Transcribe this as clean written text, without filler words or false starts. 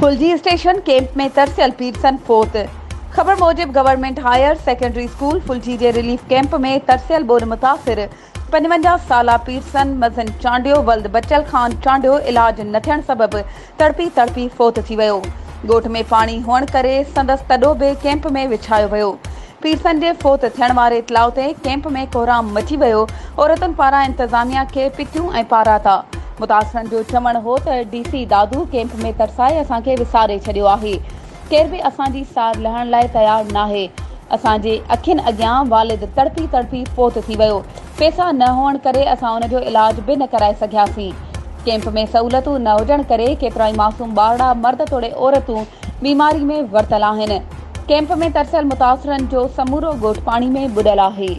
फुलजी station camp में तरसियल Pearson फोत। खबर मूजिब government higher secondary school फुलजी के रिलीफ कैंप में तरसियल बोर मुतासिर 55 साला पीरसन मज़न चांडियो वल्द बचल खान चांडियो इलाज न थियण सबब तड़पी फोत थी वियो। गोठ में पानी हुअण करे संदसि तॾो बि कैंप में विछायो वियो। पीरसन के फोत थियण वारे इतलाउ ते कैंप में कोहराम मची वियो। औरतुनि पारां इंतजामिया के पिटियूं ऐं पारा था। मुतासिरनि जो चवण हो त DC दादू कैंप में तरसाए असांखे विसारे छॾियो आहे। केर बि असांजी सार लहण लाइ तयार नाहे। असांजे अखियुनि अॻियां वालिद तड़पी फोत थी वियो। पैसा न हुअण करे असां उनजो इलाज बि न कराए सघियासीं। कैंप में सहूलियतूं न हुजण करे केतिरा ई मासूम ॿारड़ा मर्द तोड़े औरतूं बीमारी में वरतल आहिनि। कैंप में तरसियल मुतासिरनि जो समूरो ॻोठ पाणी में बुॾल आहे।